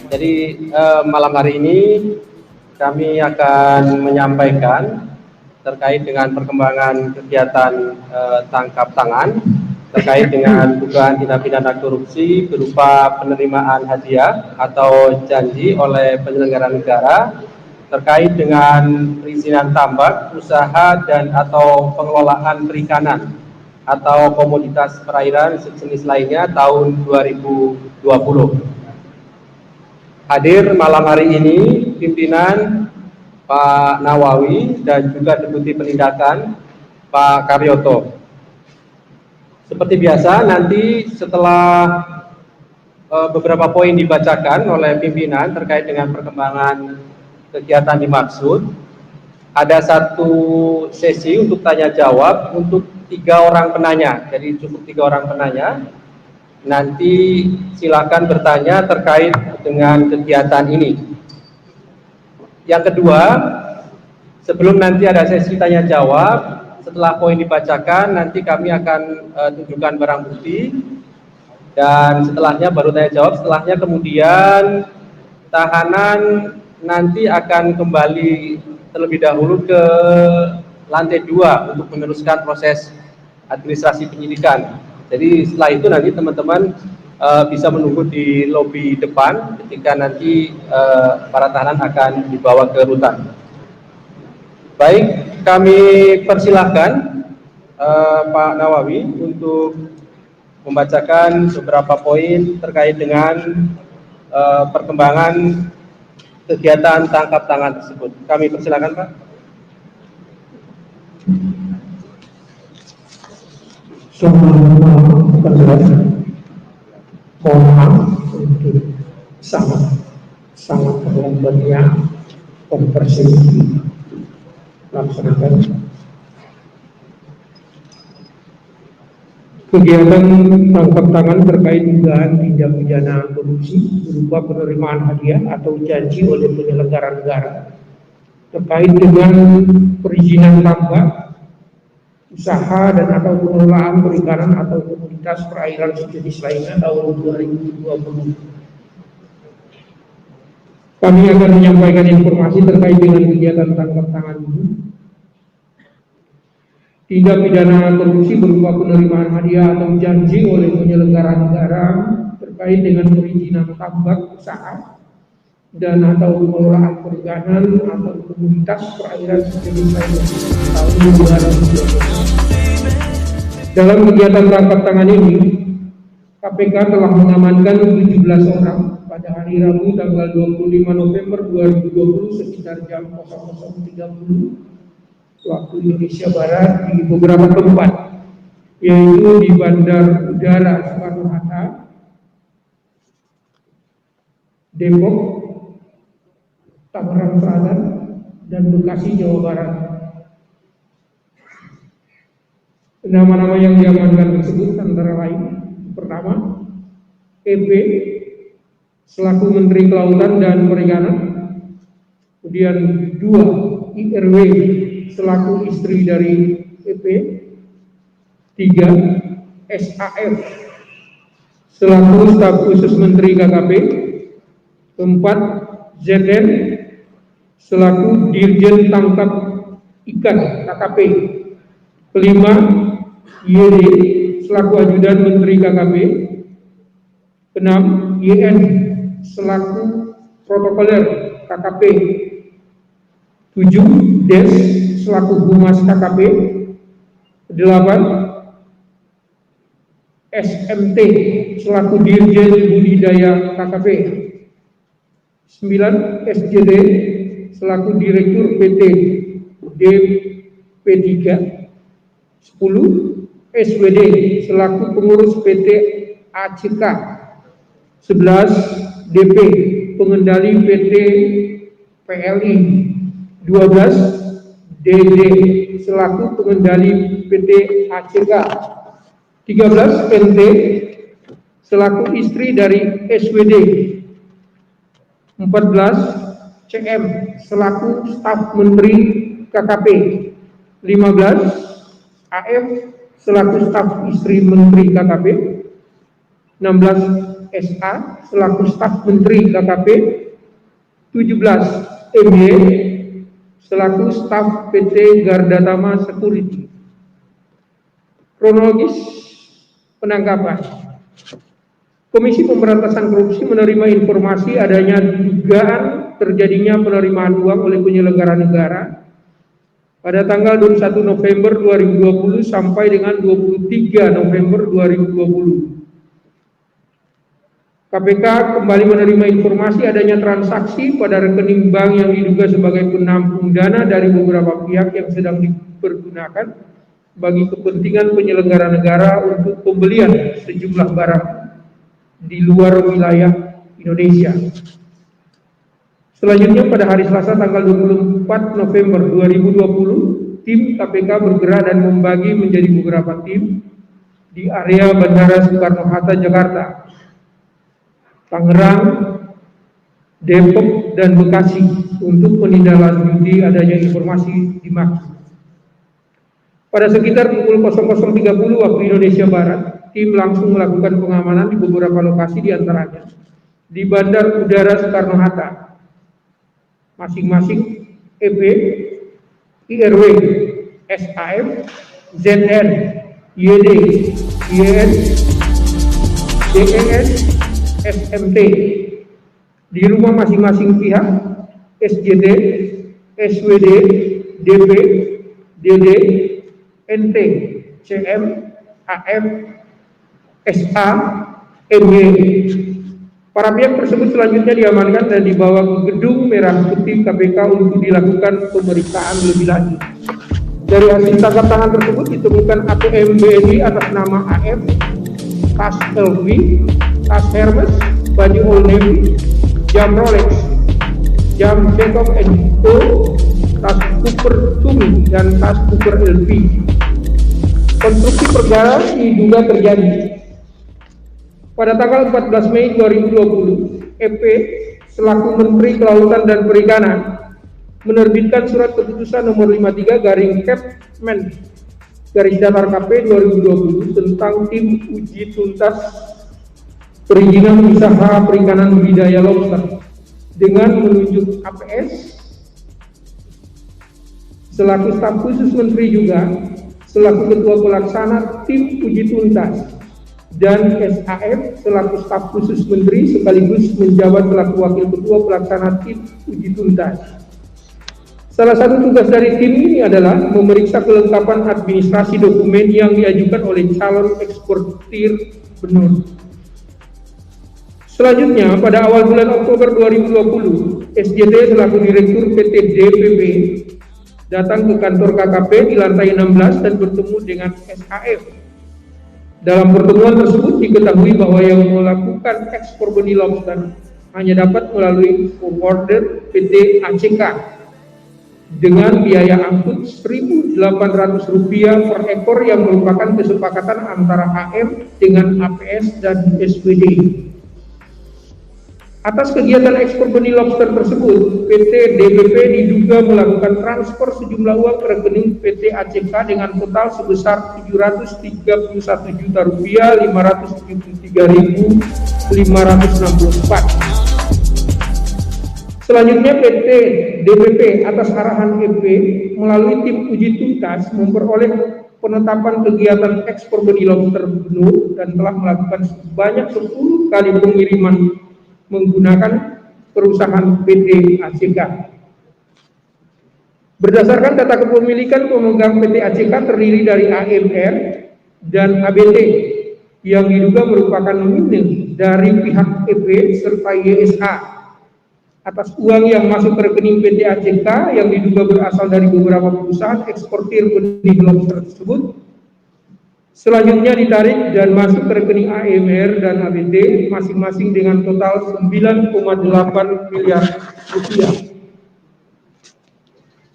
Jadi malam hari ini kami akan menyampaikan terkait dengan perkembangan kegiatan tangkap tangan terkait dengan dugaan tindak pidana korupsi berupa penerimaan hadiah atau janji oleh penyelenggara negara terkait dengan perizinan tambak, usaha dan atau pengelolaan perikanan atau komoditas perairan sejenis lainnya tahun 2020. Hadir malam hari ini pimpinan Pak Nawawi dan juga Deputi Penindakan Pak Karyoto. Seperti biasa nanti setelah beberapa poin dibacakan oleh pimpinan terkait dengan perkembangan kegiatan dimaksud, ada satu sesi untuk tanya jawab untuk 3 orang penanya. Jadi cukup 3 orang penanya. Nanti silakan bertanya terkait dengan kegiatan ini. Yang kedua, sebelum nanti ada sesi tanya jawab, setelah poin dibacakan nanti kami akan tunjukkan barang bukti dan setelahnya baru tanya jawab. Setelahnya kemudian tahanan nanti akan kembali terlebih dahulu ke lantai 2 untuk meneruskan proses administrasi penyidikan. Jadi setelah itu nanti teman-teman bisa menunggu di lobi depan ketika nanti para tahanan akan dibawa ke rutan. Baik, kami persilahkan Pak Nawawi untuk membacakan beberapa poin terkait dengan perkembangan kegiatan tangkap tangan tersebut. Kami persilahkan, Pak. Mohon maaf untuk sangat terlambatnya konversi laksanakan kegiatan tangkap tangan terkait dugaan tindak pidana korupsi berupa penerimaan hadiah atau janji oleh penyelenggara negara terkait dengan perizinan tambak, usaha dan atau pengelolaan perikanan atau komoditas perairan sejenis lainnya tahun 2020. Kami akan menyampaikan informasi terkait dengan kegiatan tangkap tangan ini. Tindak pidana korupsi berupa penerimaan hadiah atau janji oleh penyelenggara negara terkait dengan perizinan tambak, usaha dan atau pengelolaan perikanan atau komoditas perairan sejenis lainnya tahun 2020. Dalam kegiatan tangkap tangan ini, KPK telah mengamankan 17 orang pada hari Rabu tanggal 25 November 2020 sekitar jam 00.30 waktu Indonesia Barat di beberapa tempat, yaitu di Bandar Udara Soekarno-Hatta, Depok, Tangerang Selatan, dan Bekasi, Jawa Barat. Nama-nama yang diamankan tersebut antara lain: pertama, EP selaku Menteri Kelautan dan Perikanan, kemudian 2, IRW selaku istri dari EP, 3, SAF selaku staf khusus Menteri KKP, 4, ZN selaku Dirjen Tangkap Ikan KKP, 5, YD selaku ajudan Menteri KKP, 6, YN selaku protokoler KKP, 7, DES selaku Humas KKP, 8, SMT selaku Dirjen Budidaya KKP, 9, SJD selaku Direktur PT DP3. 10. SWD selaku Pengurus PT ACK. 11. DP Pengendali PT PLI. 12. DD selaku Pengendali PT ACK. 13. NT selaku istri dari SWD. 14. CM selaku staf Menteri KKP. 15. AF selaku staf istri Menteri KKP. 16. SA selaku staf Menteri KKP. 17. MY selaku staf PT Gardatama Security. Kronologis penangkapan. Komisi Pemberantasan Korupsi menerima informasi adanya dugaan terjadinya penerimaan uang oleh penyelenggara negara pada tanggal 21 November 2020 sampai dengan 23 November 2020. KPK kembali menerima informasi adanya transaksi pada rekening bank yang diduga sebagai penampung dana dari beberapa pihak yang sedang dipergunakan bagi kepentingan penyelenggara negara untuk pembelian sejumlah barang di luar wilayah Indonesia. Selanjutnya pada hari Selasa tanggal 24 November 2020, tim KPK bergerak dan membagi menjadi beberapa tim di area Bandara Soekarno-Hatta, Jakarta, Tangerang, Depok, dan Bekasi untuk menindaklanjuti adanya informasi di Maki. Pada sekitar pukul 00.30 waktu Indonesia Barat, tim langsung melakukan pengamanan di beberapa lokasi diantaranya di Bandar Udara Soekarno-Hatta, masing-masing EP, IRW, SAF, ZN, YD, YN, DNS, SMT, di rumah masing-masing pihak, SJT, SWD, DP, DD, NT, CM, AF, SA, MY. Para pihak tersebut selanjutnya diamankan dan dibawa ke gedung merah putih KPK untuk dilakukan pemeriksaan lebih lanjut. Dari hasil tangkap tangan tersebut ditemukan ATM BNI atas nama AF, tas LV, tas Hermes, baju Old Navy, jam Rolex, jam Jacob & Co, tas Cooper Tumi, dan tas Cooper LV. Konstruksi perkara diduga terjadi pada tanggal 14 Mei 2020, EP selaku Menteri Kelautan dan Perikanan menerbitkan surat keputusan nomor 53/Kepmen/KP 2020 tentang tim uji tuntas perizinan usaha perikanan budidaya lobster dengan menunjuk APS selaku staf khusus Menteri juga selaku Ketua Pelaksana tim uji tuntas dan SAF selaku staf khusus Menteri sekaligus menjabat selaku Wakil Ketua Pelaksana tim uji tuntas. Salah satu tugas dari tim ini adalah memeriksa kelengkapan administrasi dokumen yang diajukan oleh calon eksportir benur. Selanjutnya, pada awal bulan Oktober 2020, SJT selaku Direktur PT DPP datang ke kantor KKP di lantai 16 dan bertemu dengan SAF. Dalam pertemuan tersebut diketahui bahwa yang melakukan ekspor benih lobster hanya dapat melalui forwarder PT ACK dengan biaya angkut Rp1.800 per ekor yang merupakan kesepakatan antara AM dengan APS dan SWD. Atas kegiatan ekspor benih lobster tersebut, PT DPP diduga melakukan transfer sejumlah uang ke rekening PT ACK dengan total sebesar Rp733.573.564. Selanjutnya PT DPP atas arahan EP melalui tim uji tuntas memperoleh penetapan kegiatan ekspor benih lobster benur dan telah melakukan sebanyak 10 kali pengiriman menggunakan perusahaan PT ACK. Berdasarkan data kepemilikan pemegang PT ACK terdiri dari AMR dan ABT yang diduga merupakan nominal dari pihak EP serta YSA. atas uang yang masuk ke rekening PT ACK yang diduga berasal dari beberapa perusahaan eksportir benih lobster tersebut. Selanjutnya ditarik dan masuk ke rekening AMR dan ABT masing-masing dengan total 9,8 miliar rupiah.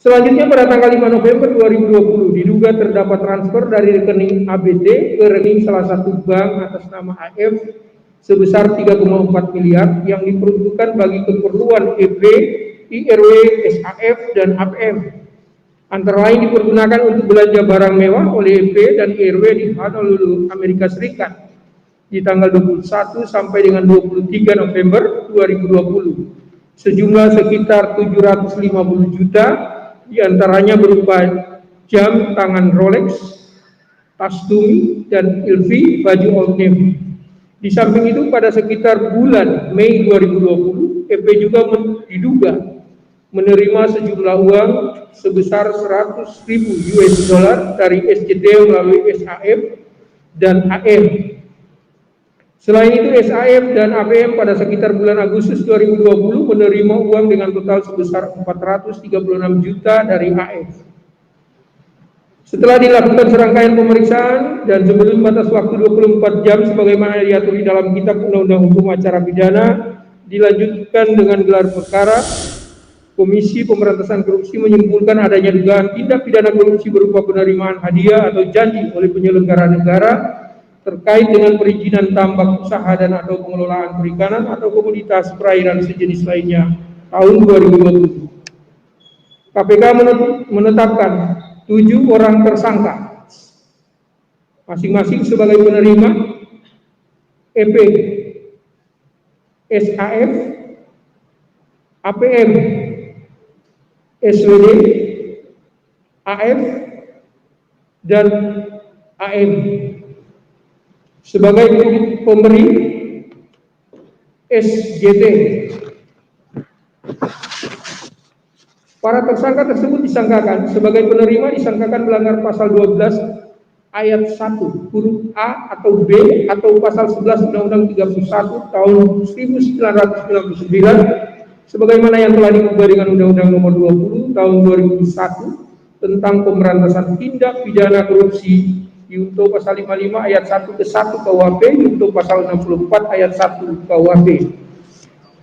Selanjutnya pada tanggal 5 November 2020 diduga terdapat transfer dari rekening ABT ke rekening salah satu bank atas nama AF sebesar 3,4 miliar yang diperuntukkan bagi keperluan EP, IRW, SAF, dan APM. Antara lain dipergunakan untuk belanja barang mewah oleh EP dan IRW di Honolulu, Amerika Serikat di tanggal 21 sampai dengan 23 November 2020. Sejumlah sekitar 750 juta diantaranya berupa jam tangan Rolex, tas Tumi, dan Ilvi baju Old Navy. Di samping itu pada sekitar bulan Mei 2020, EP juga diduga menerima sejumlah uang sebesar 100.000 US dollar dari SCT melalui SAF dan AM. Selain itu SAF dan APM pada sekitar bulan Agustus 2020 menerima uang dengan total sebesar 436 juta dari AF. Setelah dilakukan serangkaian pemeriksaan dan sebelum batas waktu 24 jam sebagaimana diatur di dalam Kitab Undang-Undang Hukum Acara Pidana, dilanjutkan dengan gelar perkara. Komisi Pemberantasan Korupsi menyimpulkan adanya dugaan tindak pidana korupsi berupa penerimaan hadiah atau janji oleh penyelenggara negara terkait dengan perizinan tambak usaha dan atau pengelolaan perikanan atau komoditas perairan sejenis lainnya tahun 2020. KPK menetapkan 7 orang tersangka, masing-masing sebagai penerima EP, SAF, APM, SWD, AF, dan AM. Sebagai pemberi SJT. Para tersangka tersebut disangkakan sebagai penerima disangkakan melanggar pasal 12 ayat 1 huruf A atau B atau pasal 11 Undang-Undang 31 tahun 1999 sebagaimana yang telah diubah dengan Undang-Undang Nomor 20 tahun 2001 tentang pemberantasan tindak pidana korupsi Yunto pasal 55 ayat 1 ke 1 KUHP, Yunto pasal 64 ayat 1 KUHP.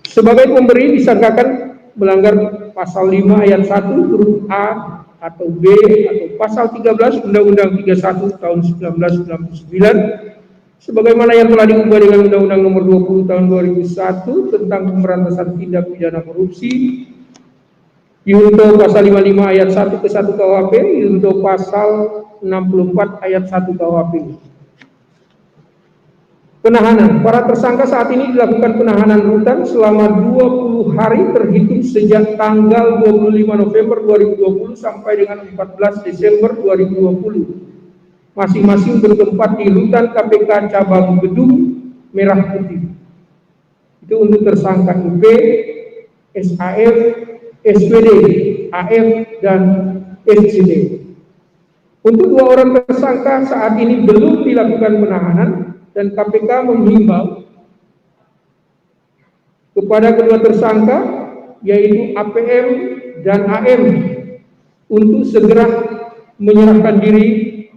Sebagai pemberi disangkakan melanggar pasal 5 ayat 1 huruf A atau B atau pasal 13 Undang-Undang 31 tahun 1999 sebagaimana yang telah diubah dengan Undang-Undang Nomor 20 tahun 2001 tentang pemberantasan tindak pidana korupsi Yunto pasal 55 ayat 1 ke 1 KUHP, Yunto pasal 64 ayat 1 KUHP. Penahanan. Para tersangka saat ini dilakukan penahanan rutan selama 20 hari terhitung sejak tanggal 25 November 2020 sampai dengan 14 Desember 2020. Masing-masing bertempat di rutan KPK cabang Gedung Merah Putih. Itu untuk tersangka UP, SAF, SWD, AF, dan SCD. Untuk 2 orang tersangka saat ini belum dilakukan penahanan dan KPK menghimbau kepada kedua tersangka yaitu APM dan AM untuk segera menyerahkan diri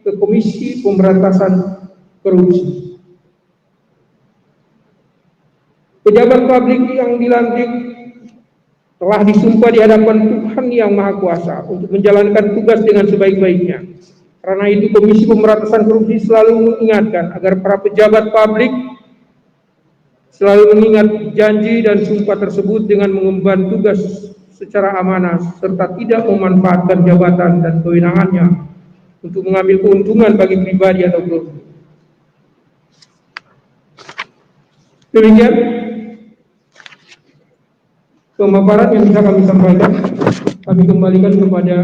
ke Komisi Pemberantasan Korupsi. Pejabat publik yang dilantik telah disumpah di hadapan Tuhan Yang Maha Kuasa untuk menjalankan tugas dengan sebaik-baiknya. Karena itu Komisi Pemberantasan Korupsi selalu mengingatkan agar para pejabat publik selalu mengingat janji dan sumpah tersebut dengan mengemban tugas secara amanah serta tidak memanfaatkan jabatan dan kewenangannya untuk mengambil keuntungan bagi pribadi atau kelompok. Demikian pemaparan yang bisa kami sampaikan. Kami kembalikan kepada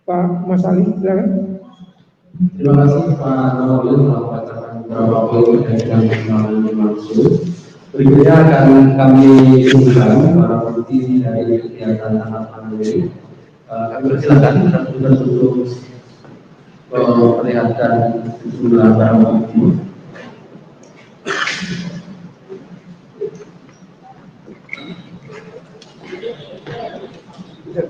Pak Mas Ali, silakan. Terima kasih Pak Nawabel telah membacakan beberapa poin yang kami maksud. Berikutnya akan kami usulkan para bukti dari kegiatan anak mandiri. Kami persilakan tugas untuk memperlihatkan jumlah barang bukti. Ini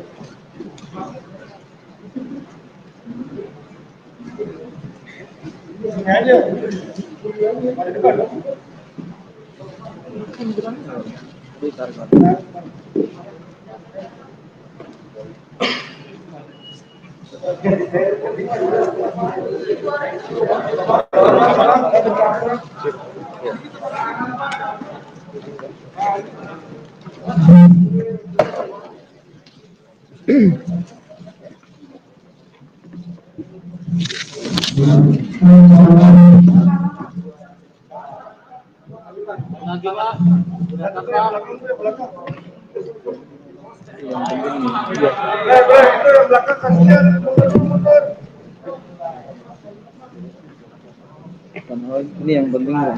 yang penting kan.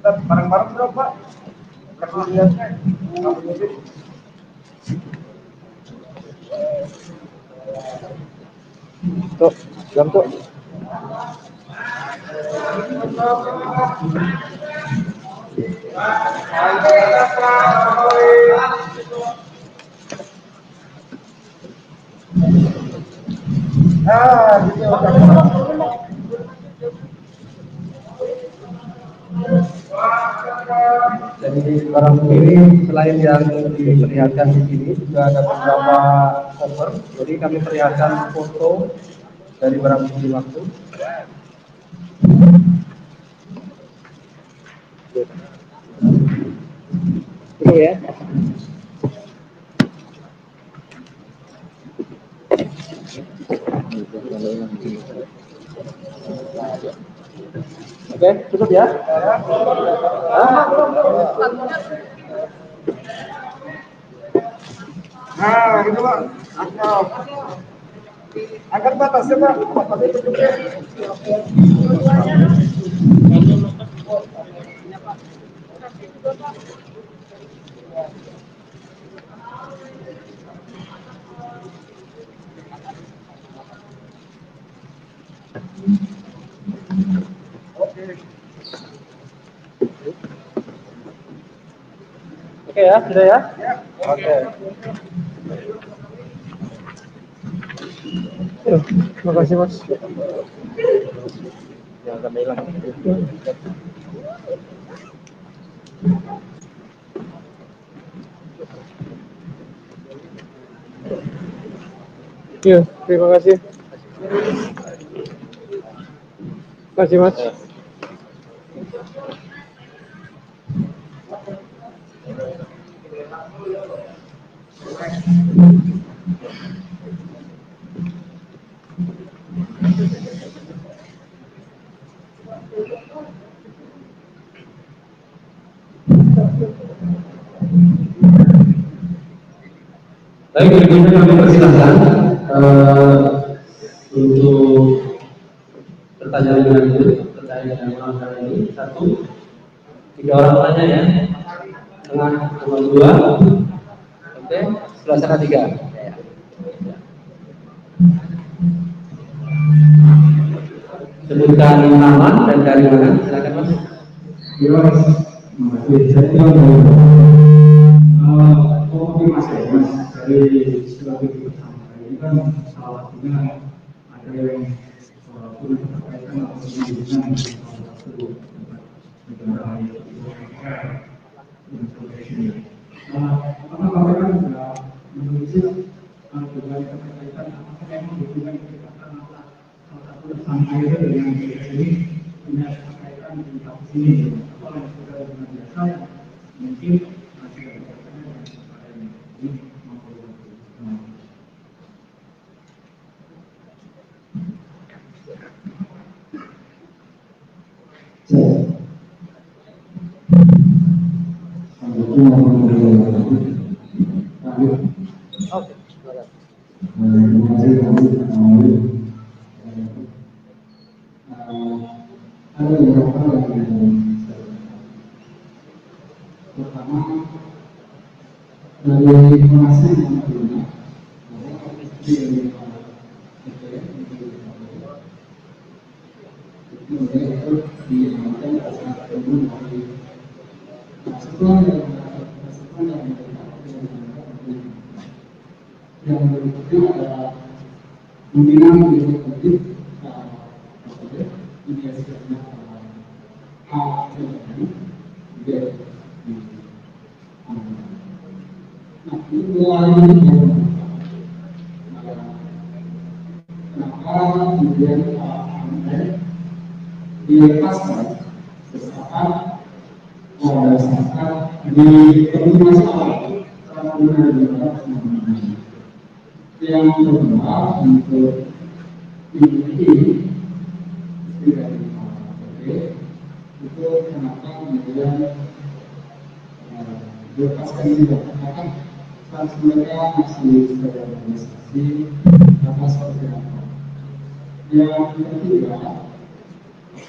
Barang-barang berapa? Tuh, jam tuh. Jadi barang bukti ini selain yang diperlihatkan di sini juga ada beberapa cover. Jadi kami perlihatkan foto dari barang bukti waktu. Ini ya. Oke, cukup ya. Nah, gitu Pak. Angkat batasnya Pak. Batasnya cukupnya. Oke ya, sudah ya. Oke. Terima kasih Mas. Yang kami hilang. Iya, terima kasih. Terima kasih Mas. Baik, berikutnya kami persilahkan untuk pertanyaan lanjut terkait dengan masalah ini. 1, 3 orang tanya ya. Tengah nomor 2. Oke, sebelah sana 3. Sebutkan nama dan dari mana. Silakan Mas. Ya, masih saya konfirmasi Mas dari strategi bersama ini kan salah satunya ada yang sudah terkaitan atau dengan salah satu negara yang profesional. Apakah kan sudah menulis dengan keterkaitan apakah memang hubungan kedekatan antara salah satu tersangka itu dengan ini punya keterkaitan di kasus ini? Apa yang sudah dengan biasa mungkin masih ada kaitannya dengan perkara ini maupun ada beberapa hal yang pertama dari informasi yang terima bahwa kemudian itu diamankan pada saat umum dari setelah yang berikutnya ada pembinaan di publik ini hasilnya A B. Nah, ini mulai kenapa kemudian dilepaskan sesaat berdasarkan di komunikasi awal saat yang kedua untuk ini itu kenapa kemudian dilepaskan juga karena saat mereka masih sebagai organisasi apa seperti apa. Yang ketiga,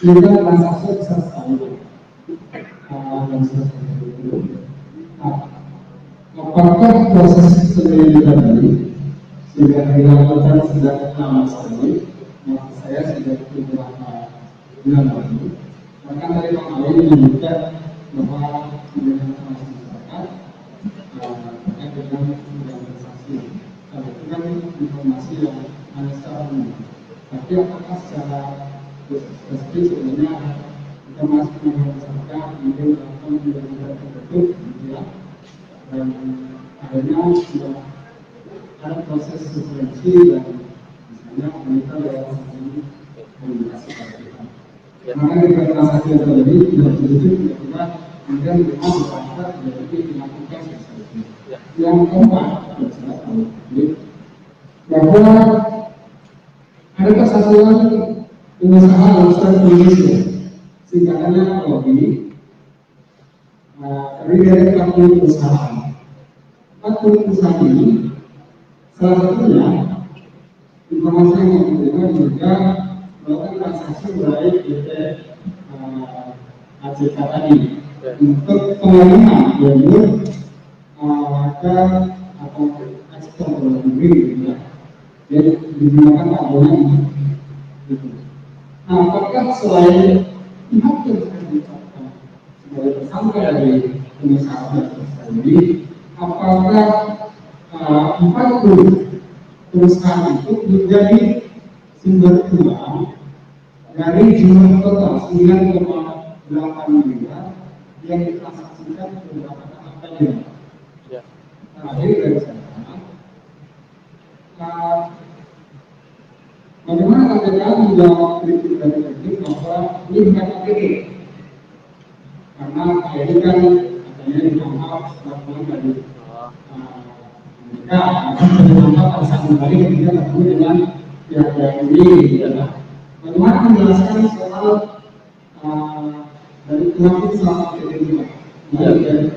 kita transaksi besar sekali dan seperti itu. Apakah proses penyelidikan tadi sudah dilakukan sejak lama sekali? Maksud saya sudah beberapa bulan lalu. Bahkan dari Pak Awi menyebutkan bahwa penyelidikan masyarakat terkait dengan transaksi. Itu kan informasi yang hanya secara umum. Tapi apakah secara spesifik sebenarnya kita masih mengusahakan kemudian melakukan penyelidikan tertutup, gitu ya, dan akhirnya sudah ada proses subvensi dan misalnya kita lewat ini komunikasi pada kita. Maka dengan transaksi yang terjadi tidak tertutup, tiba-tiba kemudian memang masyarakat jadi dilakukan sesuatu. Yang keempat, saya tahu bahwa ada kesatuan pengusaha besar Indonesia, singkatannya KOBI, terdiri dari 40 perusahaan. 40 perusahaan ini, salah satunya informasi yang diterima juga melakukan transaksi baik PT ACK tadi untuk pengiriman jalur ke atau ekspor ke luar negeri, gitu ya. Jadi digunakan kabelnya ini. Gitu. Nah, apakah selain pihak yang sudah ditetapkan sebagai tersangka dari pengusaha tadi, apakah 40 perusahaan itu menjadi sumber uang dari jumlah total 9,8 miliar yang ditransaksikan beberapa tahap tadi? Terakhir dari saya. Bagaimana KPK menjawab kritik dari publik bahwa ini bukan KPK? Karena ini kan katanya ditangkap laporan dari mereka, ditangkap pada saat kembali ketika bertemu dengan pihak-pihak ini. Bagaimana menjelaskan soal dari pelaku selama kedua?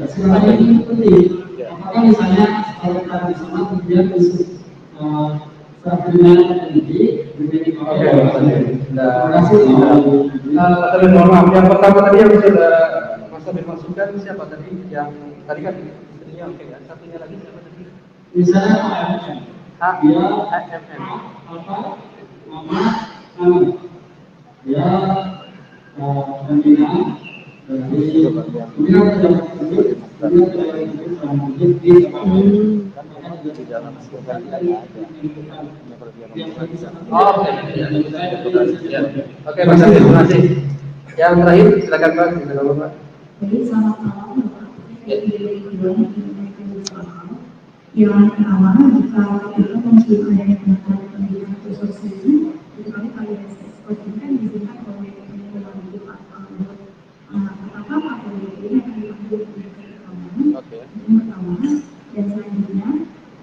Sebenarnya ini penting. Apakah misalnya kalau kita di sana kemudian isu kriminal ini menjadi terima kasih. Tapi mohon maaf, yang pertama tadi yang sudah Mas Habib masukkan siapa tadi? Yang tadi kan istrinya oke ya. Satunya lagi siapa tadi? Misalnya AMM. Dia AMM. Apa? Nama nama. Dia pembinaan dari pembinaan pejabat publik, pembinaan pejabat publik di di dalam Oke, Mas Habib, terima kasih. Yang terakhir silakan Pak, silakan Pak. Jadi selamat malam Bapak. Yang pertama, jika kita mencium adanya penekanan pendidikan khusus ini, itu kami pada ekspor ini kan diizinkan oleh Kementerian Agama. Apakah Pak ini akan diambil pendidikan keamanan? Yang pertama, dan selanjutnya,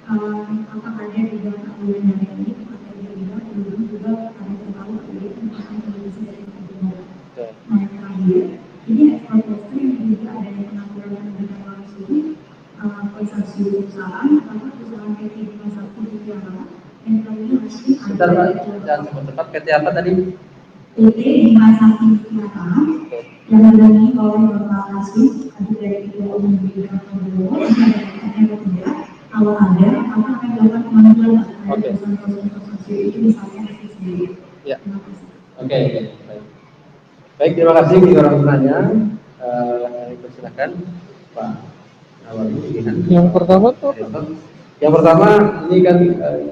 apakah ada juga keamanan dari ini atau juga belum juga kami tahu dari tentang kondisi dari keamanan. Nah, yang terakhir, ini ekspor poster yang juga adanya penanggulangan pendidikan langsung. Konsorsium perusahaan atau perusahaan PT Bima Sakti Tiara yang tadinya masih Sebentar Pak, jangan sebut tempat PT apa tadi? PT Bima Sakti Tiara yang didampingi oleh Bapak Hasim, adik dari Ketua Umum Bidang Prabowo, dan yang tidak kalau ada, maka akan dilakukan pemanggilan dari perusahaan konsorsium itu misalnya sendiri. Ya. Terima kasih. Oke, baik. Baik, terima kasih bagi orang penanya. Silakan Pak Nawawi. Yang pertama tuh Yang pertama ini kan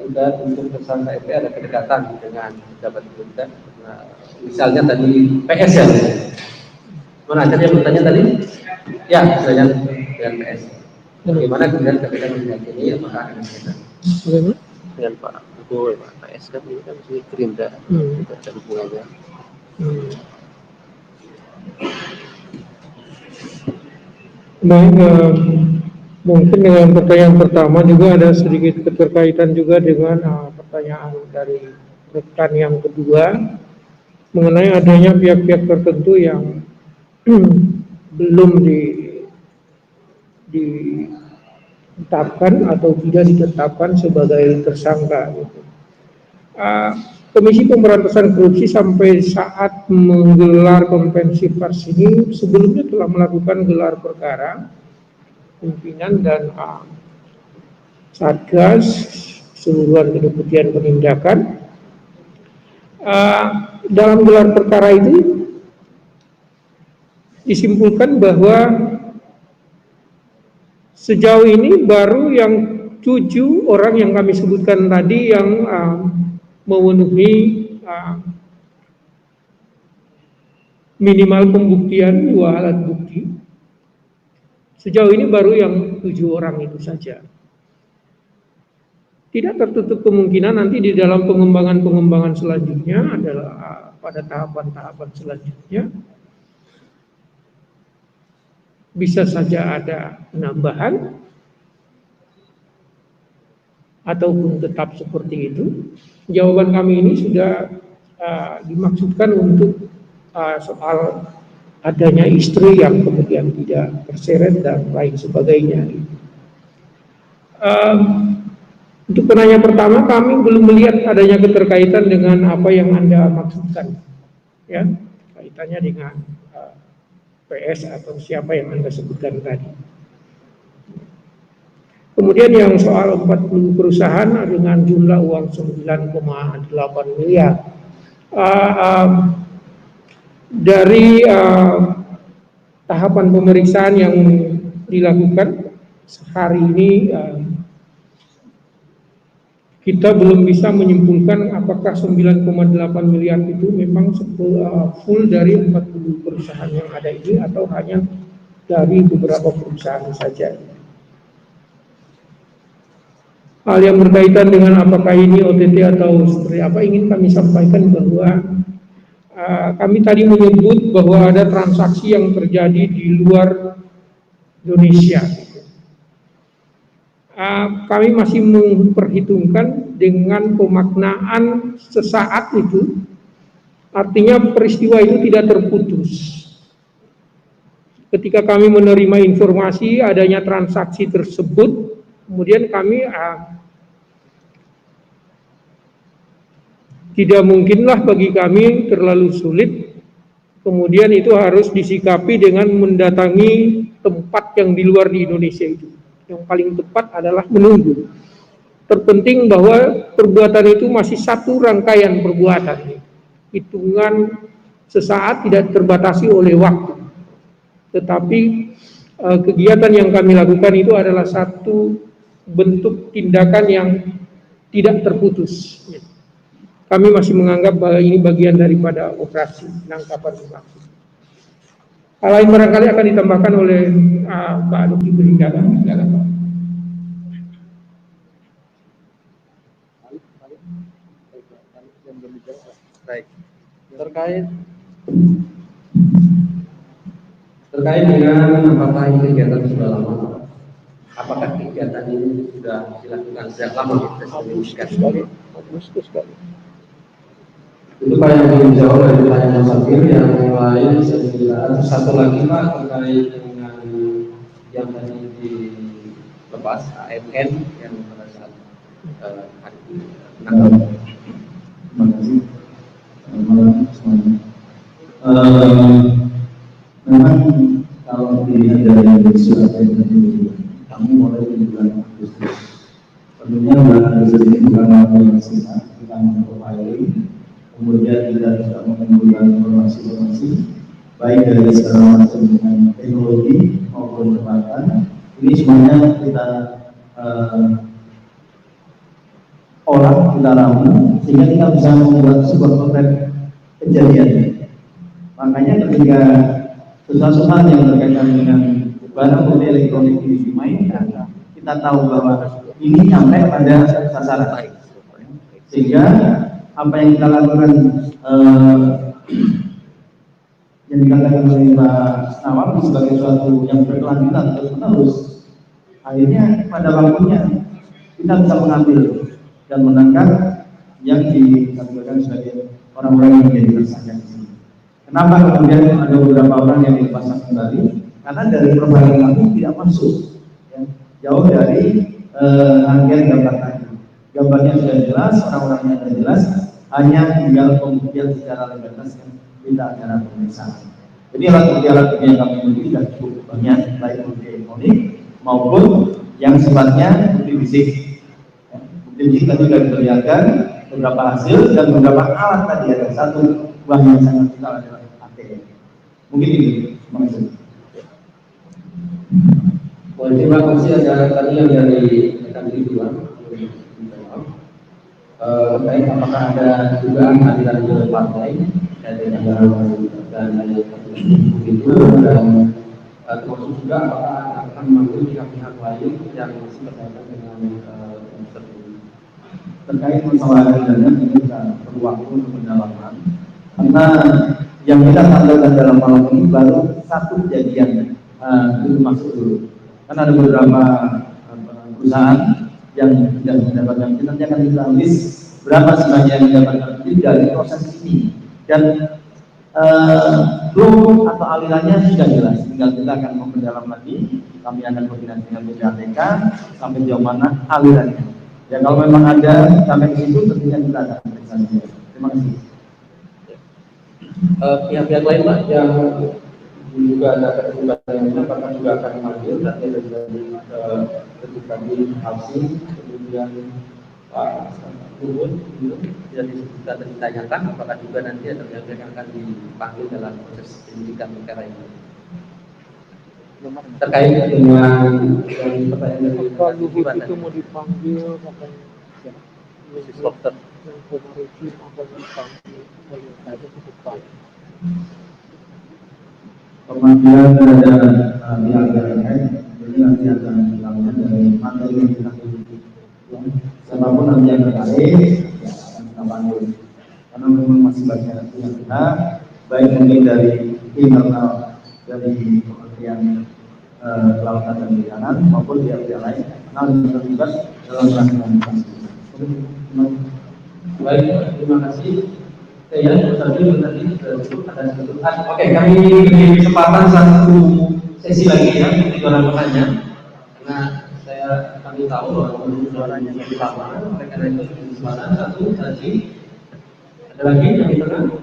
sudah untuk tersangka FP ada kedekatan dengan pejabat pemerintah. Nah, misalnya tadi PS ya. Mana ada yang bertanya tadi? Ya, misalnya dengan PS. Bagaimana kemudian ketika meyakini apakah ada kaitan dengan Pak Prabowo, Pak PS kan ini kan masih Gerindra, tidak ada hubungannya. Baik, mungkin dengan pertanyaan pertama juga ada sedikit keterkaitan juga dengan pertanyaan dari rekan yang kedua mengenai adanya pihak-pihak tertentu yang belum ditetapkan atau tidak ditetapkan sebagai tersangka. Komisi Pemberantasan Korupsi sampai saat menggelar konferensi pers ini sebelumnya telah melakukan gelar perkara pimpinan dan Satgas Keseluruhan Kedeputian Penindakan. Dalam gelar perkara itu disimpulkan bahwa sejauh ini baru yang 7 orang yang kami sebutkan tadi yang memenuhi minimal pembuktian 2 alat bukti. Sejauh ini baru yang 7 orang itu saja. Tidak tertutup kemungkinan nanti di dalam pengembangan selanjutnya adalah pada tahapan-tahapan selanjutnya bisa saja ada penambahan ataupun tetap seperti itu. Jawaban kami ini sudah dimaksudkan untuk soal adanya istri yang kemudian tidak terseret dan lain sebagainya. Untuk penanya pertama, kami belum melihat adanya keterkaitan dengan apa yang Anda maksudkan, ya, kaitannya dengan PS atau siapa yang Anda sebutkan tadi. Kemudian yang soal 40 perusahaan dengan jumlah uang 9,8 miliar. Dari tahapan pemeriksaan yang dilakukan sehari ini, kita belum bisa menyimpulkan apakah 9,8 miliar itu memang full dari 40 perusahaan yang ada ini atau hanya dari beberapa perusahaan saja. Hal yang berkaitan dengan apakah ini OTT atau seperti apa, ingin kami sampaikan bahwa kami tadi menyebut bahwa ada transaksi yang terjadi di luar Indonesia. Kami masih memperhitungkan dengan pemaknaan sesaat itu, artinya peristiwa itu tidak terputus. Ketika kami menerima informasi adanya transaksi tersebut, kemudian kami tidak mungkinlah bagi kami terlalu sulit, kemudian itu harus disikapi dengan mendatangi tempat yang di luar di Indonesia itu. Yang paling tepat adalah menunggu. Terpenting bahwa perbuatan itu masih satu rangkaian perbuatan. Hitungan sesaat tidak terbatasi oleh waktu. Tetapi kegiatan yang kami lakukan itu adalah satu bentuk tindakan yang tidak terputus. Kami masih menganggap bahwa ini bagian daripada operasi penangkapan pelaku. Hal lain barangkali akan ditambahkan oleh Pak Doki Beringgalan. Baik. Terkait dengan apakah ini kegiatan sudah lama? Apakah kegiatan ini sudah dilakukan sejak lama? Sekali. Itu Pak yang belum jawab dari pertanyaan Safir. Yang lain saya kira satu lagi Pak terkait dengan yang tadi dilepas AMN yang pada saat hari ini. Terima kasih. Malam semuanya. Memang kalau dilihat dari surat yang tadi kami mulai di bulan Agustus. Tentunya bulan Agustus ini bulan yang singkat, kita memprofiling. kemudian kita juga mengumpulkan informasi-informasi baik dari segala macam dengan teknologi maupun peralatan. Ini semuanya kita olah, kita ramu sehingga kita bisa membuat sebuah potret kejadian. Makanya ketika sesuatu hal yang berkaitan dengan barang bukti elektronik ini dimainkan, kita tahu bahwa ini sampai pada sasaran. Sehingga apa yang kita lakukan yang dikatakan oleh Pak Nawawi sebagai suatu yang berkelanjutan terus-menerus, akhirnya pada waktunya kita bisa mengambil dan menangkap yang dikategorikan sebagai orang-orang yang menjadi tersangka di sini. Kenapa kemudian ada beberapa orang yang dilepaskan kembali? Karena dari profiling kami tidak masuk, ya, jauh dari rangkaian gambar tadi. Gambarnya sudah jelas, orang-orangnya sudah jelas, hanya tinggal pembuktian secara legalitas yang tidak ada pemeriksaan. Jadi alat bukti yang kami miliki sudah cukup banyak, baik bukti elektronik maupun yang sifatnya bukti fisik. Bukti fisik tadi sudah diperlihatkan beberapa hasil dan beberapa alat tadi, ada satu buah yang sangat vital adalah ATM. Mungkin ini, terima kasih. Terima kasih. Ada tadi yang dari rekan Ridwan terkait apakah ada dugaan aliran dana partai dari anggaran dan itu, dan termasuk juga apakah akan memanggil pihak-pihak lain yang berkaitan dengan tersebut. Terkait masalah dana ini kita perlu waktu untuk pendalaman, karena yang kita tanggalkan dalam malam ini baru satu kejadian itu masuk dulu. Karena ada beberapa perusahaan yang tidak mendapatkan, kita nanti akan kita list berapa sebenarnya yang mendapatkan dari proses ini, dan flow atau alirannya sudah jelas. Tinggal kita akan memperdalam lagi, kami akan koordinasi dengan PPATK sampai jauh mana alirannya. Ya kalau memang ada sampai ke situ, tentunya kita akan periksa. Terima kasih. Pihak-pihak lain Pak yang juga ada keterlibatan yang lain, apakah juga akan memanggil nanti dari tadi Alsi, kemudian Pak Turun, tidak disebutkan dan ditanyakan, apakah juga nanti ada pihak yang akan dipanggil dalam proses penyidikan perkara ini terkait dengan pertanyaan dari Pak Luhut itu mau dipanggil, makanya dokter yang peneliti akan dipanggil oleh ada kedepan. Pemanggilan ada pihak terkait, jadi nanti akan dilakukan dari materi yang kita miliki. Siapapun nanti yang terkait, ya akan kita panggil. Karena memang masih banyak yang kita, baik mungkin dari internal dari Kementerian Kelautan dan Perikanan maupun pihak-pihak lain, karena lebih terlibat dalam rangkaian kasus. Baik, terima kasih. Ya, tadi ada satu. Oke, kami beri kesempatan satu sesi lagi ya untuk orang bertanya, karena kami tahu bahwa suaranya lebih lama, oleh karena itu di sana satu sesi. Ada lagi yang di tengah?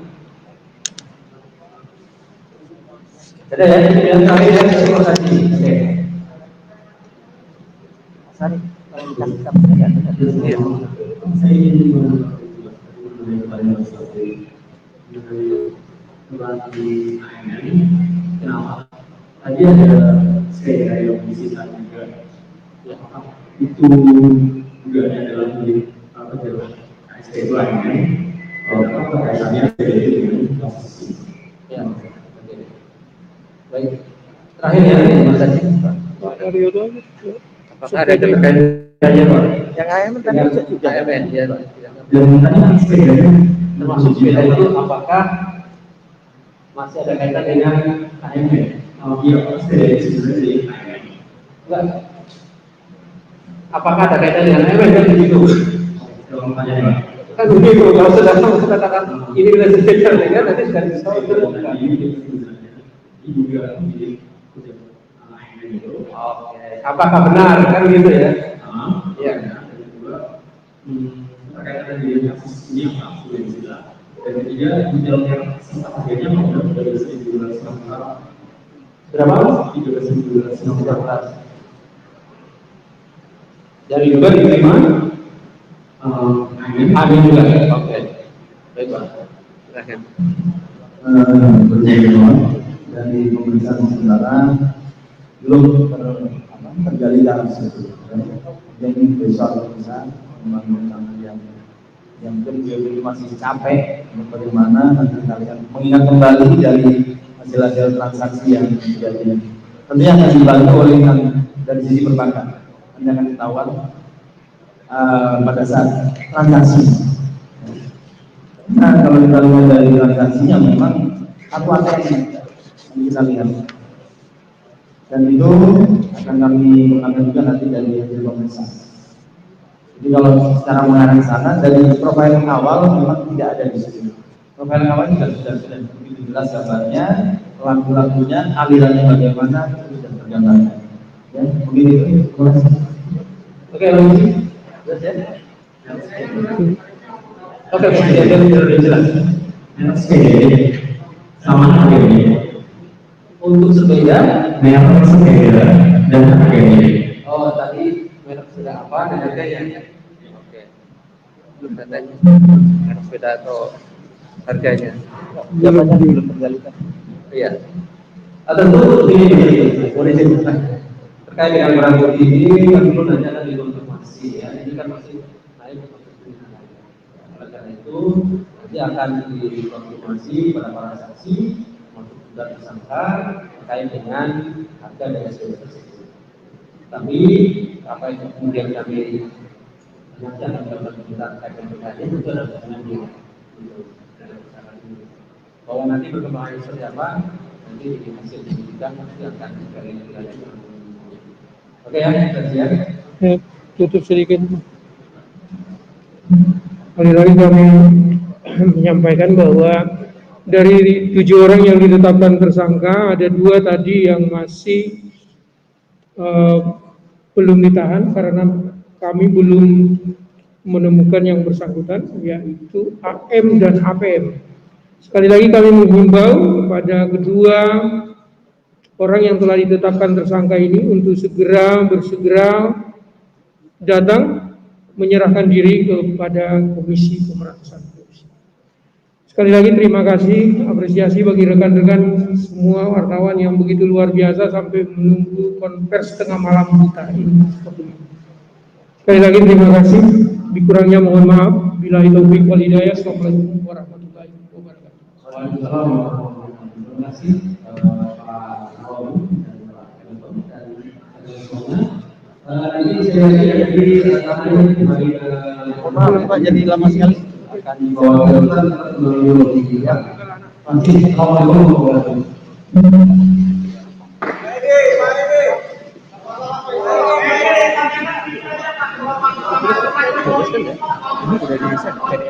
Ada ya, yang terakhir ya sesi. Oke. Sari, kalau dikasih kamu ya, Saya ingin di AMN, kenapa? Tadi ada saya yang disita juga, itu juga ada dalam apa jalur AST itu AMN, apa kaitannya dengan kasus ini? Ya, baik. Terakhir ya, Mas Haji. Apakah ada keterkaitannya Pak? yang AMN tadi bisa juga. AMN ya Pak. Dan tadi sepeda Termasuk sepeda itu apakah masih ada kaitan dengan AMN? iya, sepeda itu sebenarnya AMN. Enggak. Apakah ada kaitan dengan AMN kan begitu? Kalau pertanyaan Kan begitu. Kalau sudah katakan ini sudah sepeda dengan nanti sudah disebut. ini juga menjadi AMN itu. Oke. Apakah benar kan gitu ya? Iya. Terkait dengan kasus ini yang sudah disita. Dan ketiga, jumlah yang harganya mau dari 1.200 Berapa? 13.200. Dari juga diterima? Amin juga. Oke. Baik Pak, silakan. Dari pemeriksaan sementara belum terjadi dalam situ. Jadi besok bisa membangun yang beliau masih capek bagaimana nanti kalian mengingat kembali dari hasil transaksi yang terjadi. Tentunya akan dibantu oleh dari sisi perbankan. Anda akan ketahuan pada saat transaksi. Nah, kalau kita lihat dari transaksinya memang aku akan kita lihat, dan itu akan kami juga nanti dari hasil pemeriksaan. Jadi kalau secara mengarah ke sana dari profil awal memang tidak ada di situ. Profil awal juga sudah begitu jelas gambarnya, lagu-lagunya, alirannya bagaimana itu sudah tergambarkan. Ya, begitu. Oke, lagi. Jelas ya? Oke, sudah jelas. Sama harganya. Untuk sepeda, merek sepeda dan harganya. Oh, tadi merek sepeda apa dan harganya? Oke. Belum datanya. Merek sepeda atau harganya? Belum tergalikan. Iya. Tentu ini boleh cerita terkait dengan barang bukti ini kan perlu nanti akan dikonfirmasi ya. Ini kan masih naik ke proses penyidikan. Oleh karena itu nanti akan dikonfirmasi pada para saksi untuk sudah tersangka terkait dengan harga dari sepeda tersebut. Tapi apa yang kemudian kami nanti akan kita terkait dengan itu adalah penyidik bahwa nanti perkembangan seperti apa nanti di hasil penyidikan nanti akan dilanjutkan. Oke ya, siap. Tutup sedikit. Kali lagi kami menyampaikan bahwa dari 7 orang yang ditetapkan tersangka, ada 2 tadi yang masih belum ditahan karena kami belum menemukan yang bersangkutan, yaitu AM dan APM. Sekali lagi kami menghimbau kepada kedua orang yang telah ditetapkan tersangka ini untuk bersegera datang menyerahkan diri kepada Komisi Pemberantasan Korupsi. Sekali lagi terima kasih, apresiasi bagi rekan-rekan semua wartawan yang begitu luar biasa sampai menunggu konvers tengah malam kita ini. Sekali lagi terima kasih, dikurangnya mohon maaf. Billahi taufiq wal hidayah. Assalamualaikum warahmatullahi wabarakatuh. Waalaikumsalam warahmatullahi wabarakatuh. Terima kasih Pak Rawi dan Pak Kementerian dan semuanya. Ini saya jadi kembali ke Pak, jadi lama sekali. akan dibawa ke melalui media. Nanti Assalamualaikum warahmatullahi wabarakatuh. Ini udah di set.